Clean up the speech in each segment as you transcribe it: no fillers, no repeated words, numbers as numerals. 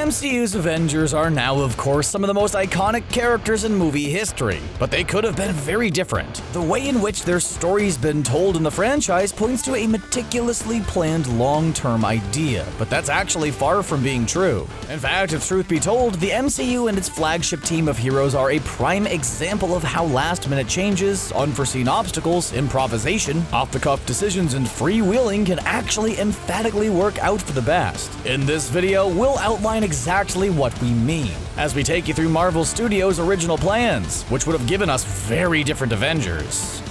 MCU's Avengers are now, of course, some of the most iconic characters in movie history, but they could have been very different. The way in which their story's been told in the franchise points to a meticulously planned long-term idea, but that's actually far from being true. In fact, if truth be told, the MCU and its flagship team of heroes are a prime example of how last-minute changes, unforeseen obstacles, improvisation, off-the-cuff decisions, and freewheeling can actually emphatically work out for the best. In this video, we'll outline exactly what we mean, as we take you through Marvel Studios' original plans, which would have given us very different Avengers.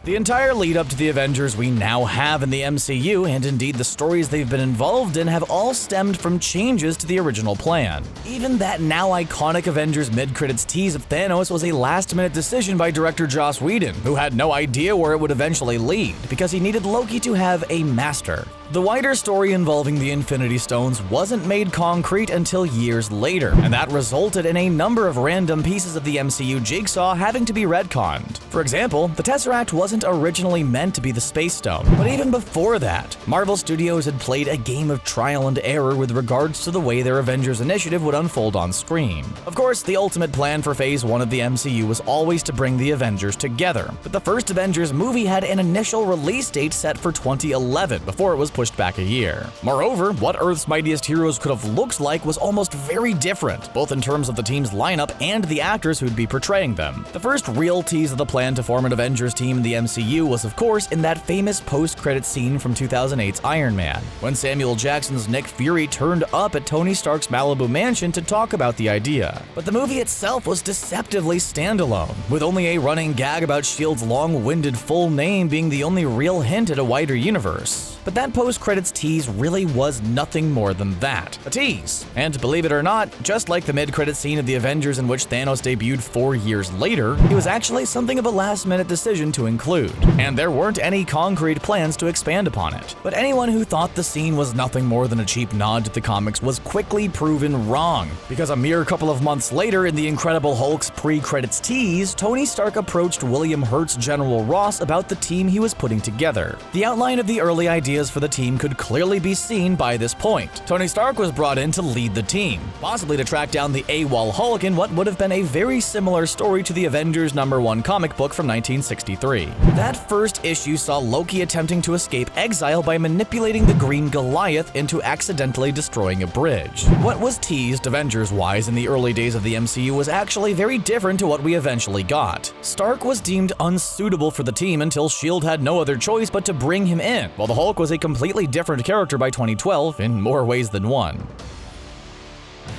The entire lead-up to the Avengers we now have in the MCU, and indeed the stories they've been involved in, have all stemmed from changes to the original plan. Even that now iconic Avengers mid-credits tease of Thanos was a last-minute decision by director Joss Whedon, who had no idea where it would eventually lead, because he needed Loki to have a master. The wider story involving the Infinity Stones wasn't made concrete until years later, and that resulted in a number of random pieces of the MCU jigsaw having to be retconned. For example, the Tesseract wasn't originally meant to be the Space Stone, but even before that, Marvel Studios had played a game of trial and error with regards to the way their Avengers initiative would unfold on screen. Of course, the ultimate plan for Phase 1 of the MCU was always to bring the Avengers together, but the first Avengers movie had an initial release date set for 2011 before it was pushed back a year. Moreover, what Earth's Mightiest Heroes could have looked like was almost very different, both in terms of the team's lineup and the actors who'd be portraying them. The first real tease of the plan to form an Avengers team in the MCU was, of course, in that famous post-credit scene from 2008's Iron Man, when Samuel Jackson's Nick Fury turned up at Tony Stark's Malibu mansion to talk about the idea. But the movie itself was deceptively standalone, with only a running gag about S.H.I.E.L.D.'s long-winded full name being the only real hint at a wider universe. But that post-credits tease really was nothing more than that, a tease. And believe it or not, just like the mid-credit scene of the Avengers in which Thanos debuted 4 years later, it was actually something of a last-minute decision to include, and there weren't any concrete plans to expand upon it. But anyone who thought the scene was nothing more than a cheap nod to the comics was quickly proven wrong, because a mere couple of months later in the Incredible Hulk's pre-credits tease, Tony Stark approached William Hurt's General Ross about the team he was putting together. The outline of the early ideas for the team could clearly be seen by this point. Tony Stark was brought in to lead the team, possibly to track down the AWOL Hulk in what would have been a very similar story to the Avengers #1 comic book from 1963. That first issue saw Loki attempting to escape exile by manipulating the Green Goliath into accidentally destroying a bridge. What was teased Avengers-wise in the early days of the MCU was actually very different to what we eventually got. Stark was deemed unsuitable for the team until S.H.I.E.L.D. had no other choice but to bring him in, while the Hulk was a completely different character by 2012 in more ways than one.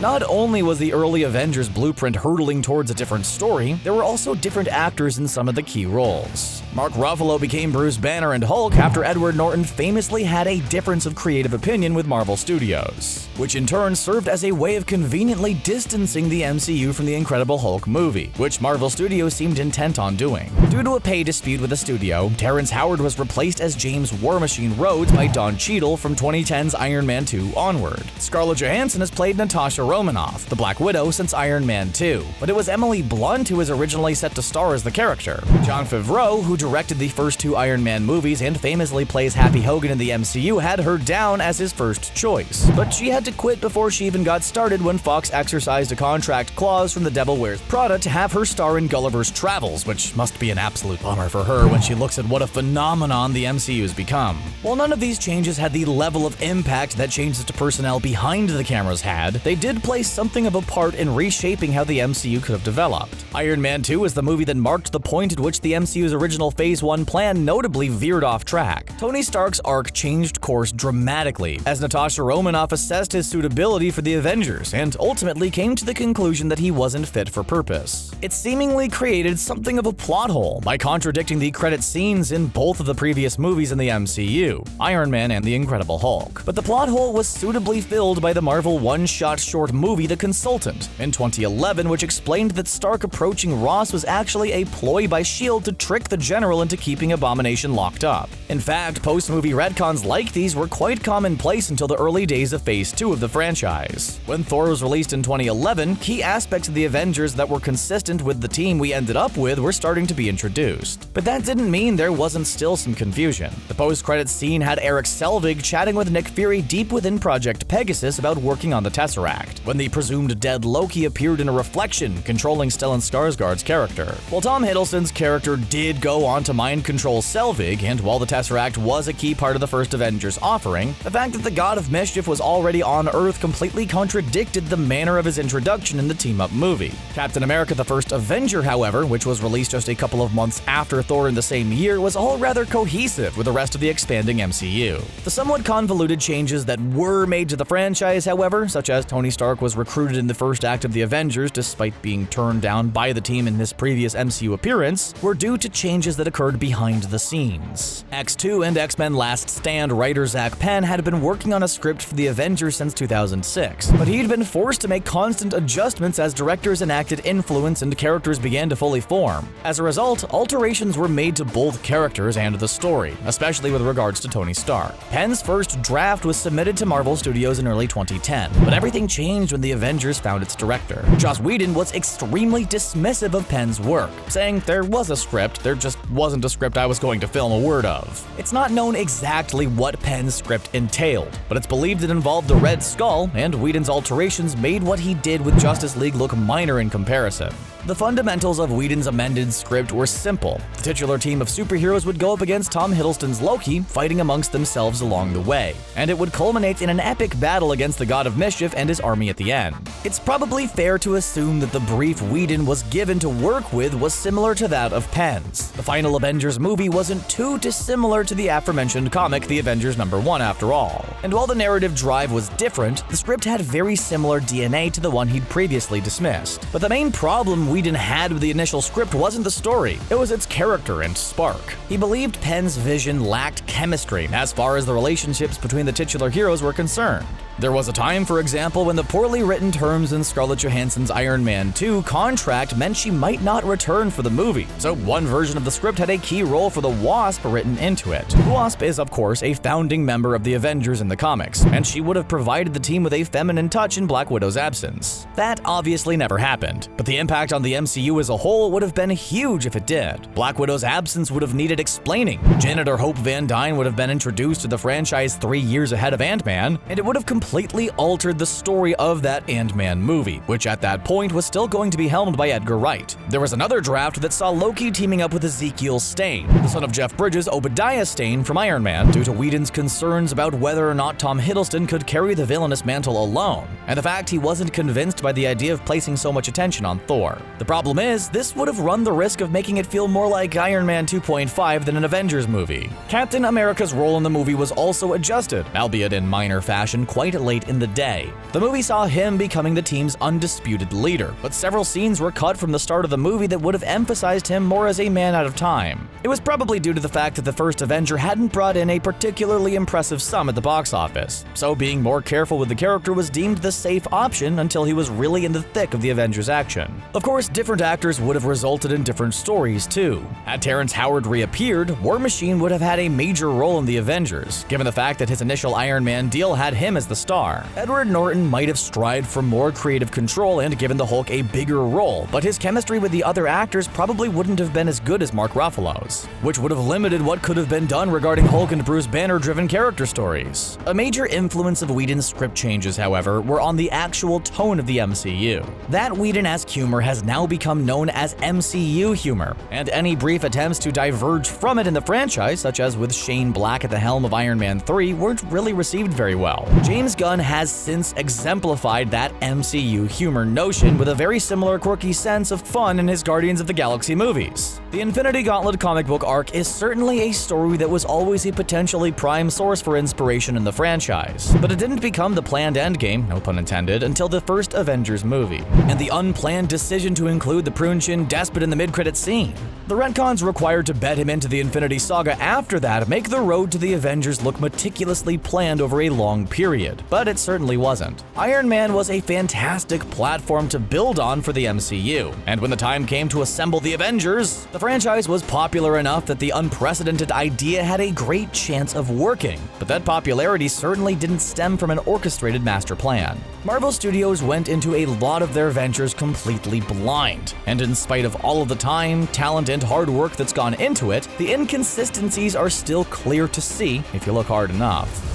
Not only was the early Avengers blueprint hurtling towards a different story, there were also different actors in some of the key roles. Mark Ruffalo became Bruce Banner and Hulk after Edward Norton famously had a difference of creative opinion with Marvel Studios, which in turn served as a way of conveniently distancing the MCU from the Incredible Hulk movie, which Marvel Studios seemed intent on doing. Due to a pay dispute with the studio, Terrence Howard was replaced as James War Machine Rhodes by Don Cheadle from 2010's Iron Man 2 onward. Scarlett Johansson has played Natasha Romanoff, the Black Widow, since Iron Man 2, but it was Emily Blunt who was originally set to star as the character. Jon Favreau, who directed the first 2 Iron Man movies and famously plays Happy Hogan in the MCU, had her down as his first choice, but she had to quit before she even got started when Fox exercised a contract clause from The Devil Wears Prada to have her star in Gulliver's Travels, which must be an absolute bummer for her when she looks at what a phenomenon the MCU's become. While none of these changes had the level of impact that changes to personnel behind the cameras had, they did play something of a part in reshaping how the MCU could have developed. Iron Man 2 is the movie that marked the point at which the MCU's original Phase 1 plan notably veered off track. Tony Stark's arc changed course dramatically as Natasha Romanoff assessed his suitability for the Avengers and ultimately came to the conclusion that he wasn't fit for purpose. It seemingly created something of a plot hole by contradicting the credit scenes in both of the previous movies in the MCU, Iron Man and the Incredible Hulk. But the plot hole was suitably filled by the Marvel one-shot short movie The Consultant in 2011, which explained that Stark approaching Ross was actually a ploy by S.H.I.E.L.D. to trick the General into keeping Abomination locked up. In fact, post-movie retcons like these were quite commonplace until the early days of Phase 2. 2 of the franchise. When Thor was released in 2011, key aspects of the Avengers that were consistent with the team we ended up with were starting to be introduced. But that didn't mean there wasn't still some confusion. The post-credits scene had Eric Selvig chatting with Nick Fury deep within Project Pegasus about working on the Tesseract, when the presumed dead Loki appeared in a reflection, controlling Stellan Skarsgård's character. While Tom Hiddleston's character did go on to mind control Selvig, and while the Tesseract was a key part of the first Avengers offering, the fact that the God of Mischief was already on Earth completely contradicted the manner of his introduction in the team-up movie. Captain America: The First Avenger, however, which was released just a couple of months after Thor in the same year, was all rather cohesive with the rest of the expanding MCU. The somewhat convoluted changes that were made to the franchise, however, such as Tony Stark was recruited in the first act of the Avengers despite being turned down by the team in his previous MCU appearance, were due to changes that occurred behind the scenes. X2 and X-Men Last Stand writer Zach Penn had been working on a script for the Avengers since 2006, but he'd been forced to make constant adjustments as directors enacted influence and characters began to fully form. As a result, alterations were made to both characters and the story, especially with regards to Tony Stark. Penn's first draft was submitted to Marvel Studios in early 2010, but everything changed when the Avengers found its director. Joss Whedon was extremely dismissive of Penn's work, saying there was a script, there just wasn't a script I was going to film a word of. It's not known exactly what Penn's script entailed, but it's believed it involved the Red Skull, and Whedon's alterations made what he did with Justice League look minor in comparison. The fundamentals of Whedon's amended script were simple. The titular team of superheroes would go up against Tom Hiddleston's Loki, fighting amongst themselves along the way, and it would culminate in an epic battle against the God of Mischief and his army at the end. It's probably fair to assume that the brief Whedon was given to work with was similar to that of Penn's. The final Avengers movie wasn't too dissimilar to the aforementioned comic The Avengers #1 after all. And while the narrative drive was different, the script had very similar DNA to the one he'd previously dismissed. But the main problem Whedon had with the initial script wasn't the story, it was its character and spark. He believed Penn's vision lacked chemistry as far as the relationships between the titular heroes were concerned. There was a time, for example, when the poorly written terms in Scarlett Johansson's Iron Man 2 contract meant she might not return for the movie, so one version of the script had a key role for the Wasp written into it. The Wasp is, of course, a founding member of the Avengers in the comics, and she would have provided the team with a feminine touch in Black Widow's absence. That obviously never happened, but the impact on the MCU as a whole would have been huge if it did. Black Widow's absence would have needed explaining. Janitor Hope Van Dyne would have been introduced to the franchise 3 years ahead of Ant-Man, and it would have completely altered the story of that Ant-Man movie, which at that point was still going to be helmed by Edgar Wright. There was another draft that saw Loki teaming up with Ezekiel Stane, the son of Jeff Bridges' Obadiah Stane from Iron Man, due to Whedon's concerns about whether or not Tom Hiddleston could carry the villainous mantle alone, and the fact he wasn't convinced by the idea of placing so much attention on Thor. The problem is, this would have run the risk of making it feel more like Iron Man 2.5 than an Avengers movie. Captain America's role in the movie was also adjusted, albeit in minor fashion, quite late in the day. The movie saw him becoming the team's undisputed leader, but several scenes were cut from the start of the movie that would have emphasized him more as a man out of time. It was probably due to the fact that the first Avenger hadn't brought in a particularly impressive sum at the box office, so being more careful with the character was deemed the safe option until he was really in the thick of the Avengers action. Of course, different actors would have resulted in different stories too. Had Terrence Howard reappeared, War Machine would have had a major role in the Avengers, given the fact that his initial Iron Man deal had him as the star. Edward Norton might have strived for more creative control and given the Hulk a bigger role, but his chemistry with the other actors probably wouldn't have been as good as Mark Ruffalo's, which would have limited what could have been done regarding Hulk and Bruce Banner-driven character stories. A major influence of Whedon's script changes, however, were on the actual tone of the MCU. That Whedon-esque humor has now become known as MCU humor, and any brief attempts to diverge from it in the franchise, such as with Shane Black at the helm of Iron Man 3, weren't really received very well. James Gunn has since exemplified that MCU humor notion with a very similar quirky sense of fun in his Guardians of the Galaxy movies. The Infinity Gauntlet comic book arc is certainly a story that was always a potentially prime source for inspiration in the franchise, but it didn't become the planned endgame, no pun intended, until the first Avengers movie, and the unplanned decision to include the prune-chin despot in the mid-credits scene. The retcons required to bed him into the Infinity Saga after that make the road to the Avengers look meticulously planned over a long period, but it certainly wasn't. Iron Man was a fantastic platform to build on for the MCU, and when the time came to assemble the Avengers, the franchise was popular enough that the unprecedented idea had a great chance of working, but that popularity certainly didn't stem from an orchestrated master plan. Marvel Studios went into a lot of their ventures completely blind, and in spite of all of the time, talent, and hard work that's gone into it, the inconsistencies are still clear to see if you look hard enough.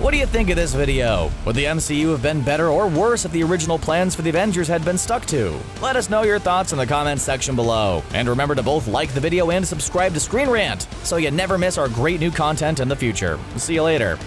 What do you think of this video? Would the MCU have been better or worse if the original plans for the Avengers had been stuck to? Let us know your thoughts in the comments section below. And remember to both like the video and subscribe to Screen Rant so you never miss our great new content in the future. See you later.